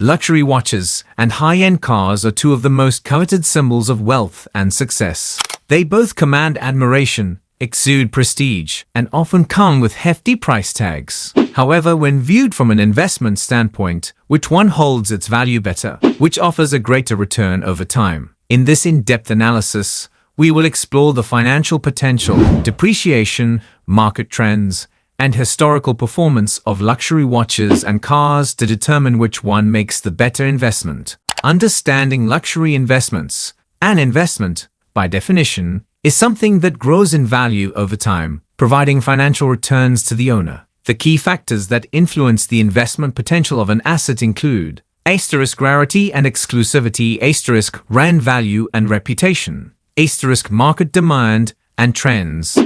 Luxury watches and high-end cars are two of the most coveted symbols of wealth and success. They both command admiration, exude prestige, and often come with hefty price tags. However, when viewed from an investment standpoint, which one holds its value better? Which offers a greater return over time? In this in-depth analysis, we will explore the financial potential, depreciation, market trends, and historical performance of luxury watches and cars to determine which one makes the better investment. Understanding luxury investments. An investment, by definition, is something that grows in value over time, providing financial returns to the owner. The key factors that influence the investment potential of an asset include rarity and exclusivity, brand value and reputation, market demand and trends,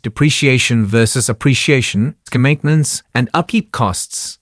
depreciation versus appreciation, maintenance and upkeep costs,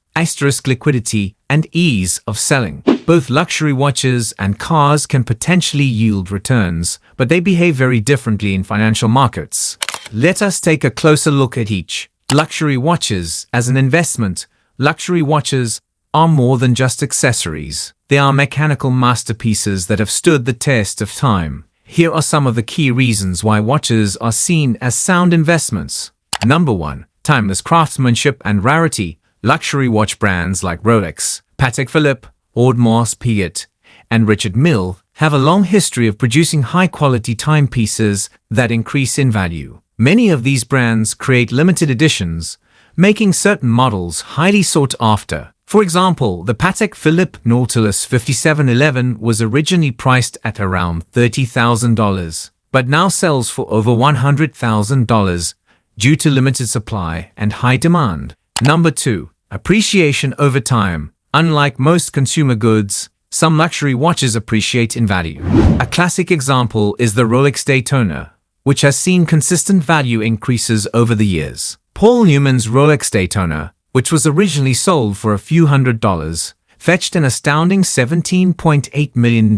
liquidity and ease of selling. Both luxury watches and cars can potentially yield returns, but they behave very differently in financial markets. Let us take a closer look at each. Luxury watches as an investment. Luxury watches are more than just accessories. They are mechanical masterpieces that have stood the test of time. Here are some of the key reasons why watches are seen as sound investments. Number 1. Timeless craftsmanship and rarity. Luxury watch brands like Rolex, Patek Philippe, Audemars Piguet, and Richard Mille have a long history of producing high-quality timepieces that increase in value. Many of these brands create limited editions, making certain models highly sought after. For example, the Patek Philippe Nautilus 5711 was originally priced at around $30,000, but now sells for over $100,000 due to limited supply and high demand. Number 2. Appreciation over time. Unlike most consumer goods, some luxury watches appreciate in value. A classic example is the Rolex Daytona, which has seen consistent value increases over the years. Paul Newman's Rolex Daytona, which was originally sold for a few $100s, fetched an astounding $17.8 million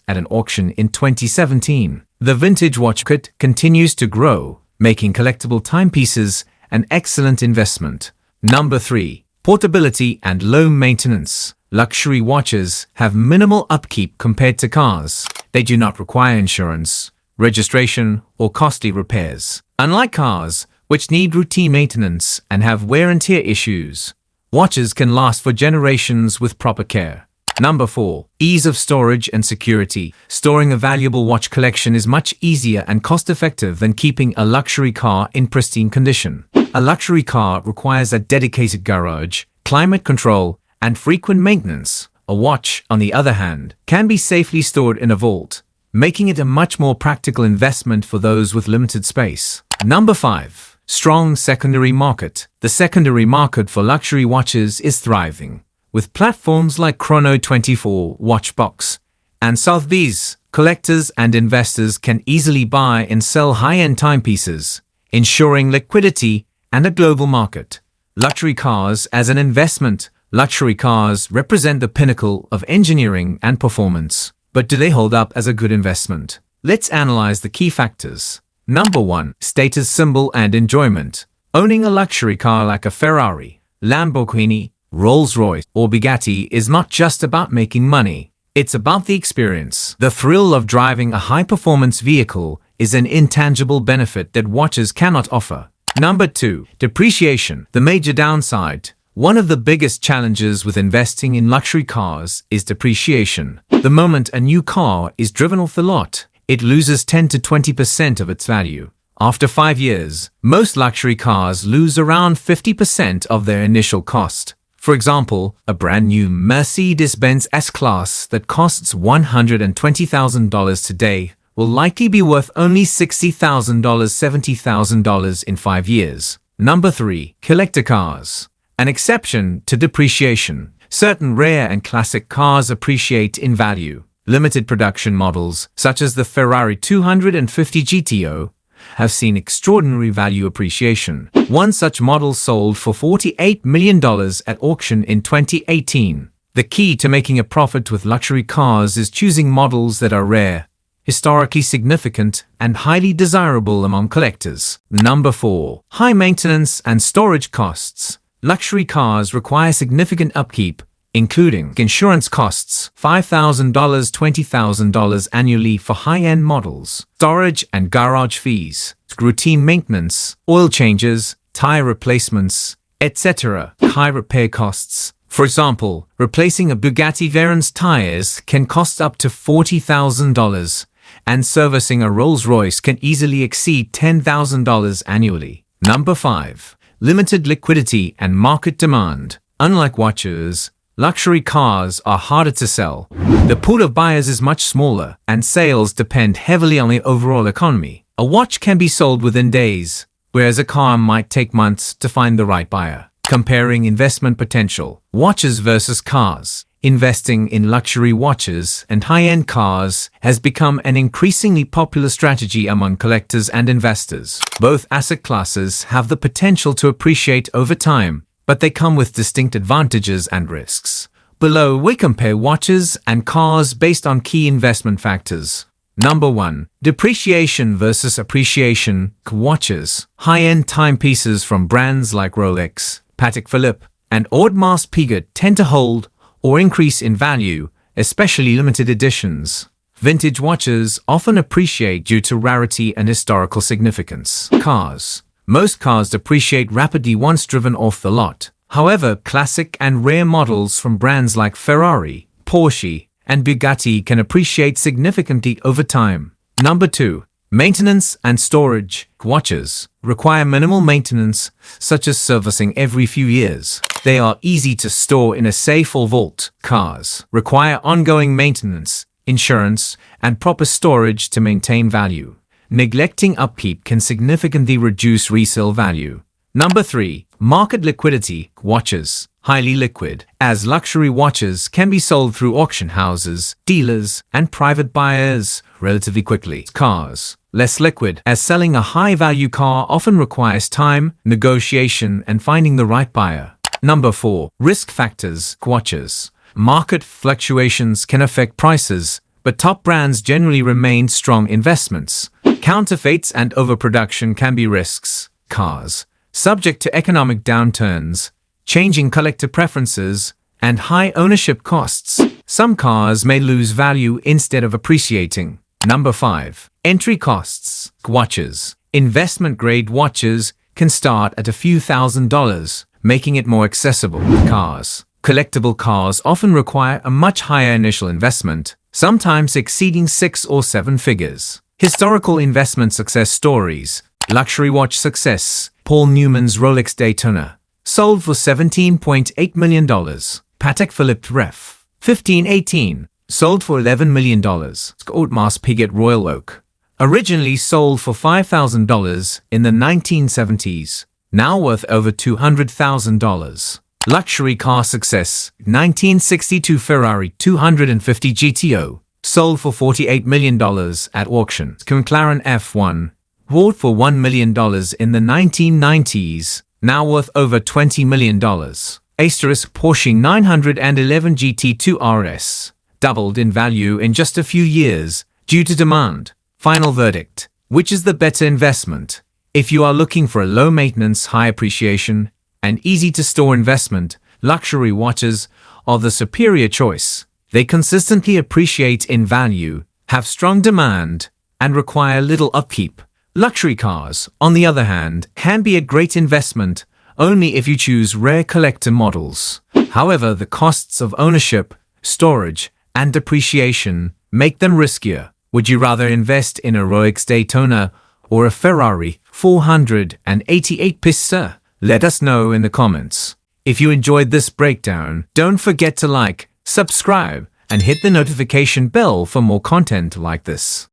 at an auction in 2017. The vintage watch market continues to grow, making collectible timepieces an excellent investment. Number 3. Portability and low maintenance. Luxury watches have minimal upkeep compared to cars. They do not require insurance, registration, or costly repairs. Unlike cars, which need routine maintenance and have wear and tear issues, watches can last for generations with proper care. Number 4. Ease of storage and security. Storing a valuable watch collection is much easier and cost-effective than keeping a luxury car in pristine condition. A luxury car requires a dedicated garage, climate control, and frequent maintenance. A watch, on the other hand, can be safely stored in a vault, making it a much more practical investment for those with limited space. Number 5. Strong secondary market. The secondary market for luxury watches is thriving. With platforms like Chrono24, Watchbox, and Sotheby's, collectors and investors can easily buy and sell high-end timepieces, ensuring liquidity and a global market. Luxury cars as an investment. Luxury cars represent the pinnacle of engineering and performance. But do they hold up as a good investment? Let's analyze the key factors. Number 1. Status symbol and enjoyment. Owning a luxury car like a Ferrari, Lamborghini, Rolls-Royce, or Bugatti is not just about making money. It's about the experience. The thrill of driving a high-performance vehicle is an intangible benefit that watches cannot offer. Number 2. Depreciation. The major downside. One of the biggest challenges with investing in luxury cars is depreciation. The moment a new car is driven off the lot, it loses 10 to 20% of its value. After 5 years, most luxury cars lose around 50% of their initial cost. For example, a brand new Mercedes-Benz S-Class that costs $120,000 today will likely be worth only $60,000, $70,000 in 5 years. Number 3. Collector cars. An exception to depreciation. Certain rare and classic cars appreciate in value. Limited production models, such as the Ferrari 250 GTO, have seen extraordinary value appreciation. One such model sold for $48 million at auction in 2018. The key to making a profit with luxury cars is choosing models that are rare, historically significant, and highly desirable among collectors. Number 4. High maintenance and storage costs. Luxury cars require significant upkeep, including insurance costs, $5,000, $20,000 annually for high-end models, storage and garage fees, routine maintenance, oil changes, tire replacements, etc. High repair costs. For example, replacing a Bugatti Veyron's tires can cost up to $40,000, and servicing a Rolls-Royce can easily exceed $10,000 annually. Number 5. Limited liquidity and market demand. Unlike watches, luxury cars are harder to sell. The pool of buyers is much smaller, and sales depend heavily on the overall economy. A watch can be sold within days, whereas a car might take months to find the right buyer. Comparing investment potential. Watches versus cars. Investing in luxury watches and high-end cars has become an increasingly popular strategy among collectors and investors. Both asset classes have the potential to appreciate over time, but they come with distinct advantages and risks. Below, we compare watches and cars based on key investment factors. Number 1. Depreciation versus appreciation. Watches. High-end timepieces from brands like Rolex, Patek Philippe, and Audemars Piguet tend to hold or increase in value, especially limited editions. Vintage watches often appreciate due to rarity and historical significance. Cars. Most cars depreciate rapidly once driven off the lot. However, classic and rare models from brands like Ferrari, Porsche, and Bugatti can appreciate significantly over time. Number 2. Maintenance and storage. Watches require minimal maintenance, such as servicing every few years. They are easy to store in a safe or vault. Cars require ongoing maintenance, insurance, and proper storage to maintain value. Neglecting upkeep can significantly reduce resale value. Number 3. Market liquidity. Watches. Highly liquid, as luxury watches can be sold through auction houses, dealers, and private buyers relatively quickly. Cars. Less liquid, as selling a high-value car often requires time, negotiation, and finding the right buyer. Number 4. Risk factors. Watches. Market fluctuations can affect prices, but top brands generally remain strong investments. Counterfeits and overproduction can be risks. Cars. Subject to economic downturns, changing collector preferences, and high ownership costs, some cars may lose value instead of appreciating. Number 5. Entry costs. Watches. Investment-grade watches can start at a few $1,000s, making it more accessible. Cars. Collectible cars often require a much higher initial investment, sometimes exceeding 6 or 7 figures. Historical investment success stories. Luxury watch success. Paul Newman's Rolex Daytona sold for $17.8 million. Patek Philippe Ref. 1518 sold for $11 million. Audemars Piguet Royal Oak originally sold for $5,000 in the 1970s, now worth over $200,000. Luxury car success. 1962 Ferrari 250 GTO sold for $48 million at auction. McLaren F1 bought for $1 million in the 1990s, now worth over $20 million. Asterisk Porsche 911 GT2 RS doubled in value in just a few years due to demand. Final verdict. Which is the better investment? If you are looking for a low-maintenance, high appreciation, and easy-to-store investment, luxury watches are the superior choice. They consistently appreciate in value, have strong demand, and require little upkeep. Luxury cars, on the other hand, can be a great investment only if you choose rare collector models. However, the costs of ownership, storage, and depreciation make them riskier. Would you rather invest in a Rolex Daytona or a Ferrari 488 Pista? Let us know in the comments. If you enjoyed this breakdown, don't forget to like, subscribe, and hit the notification bell for more content like this.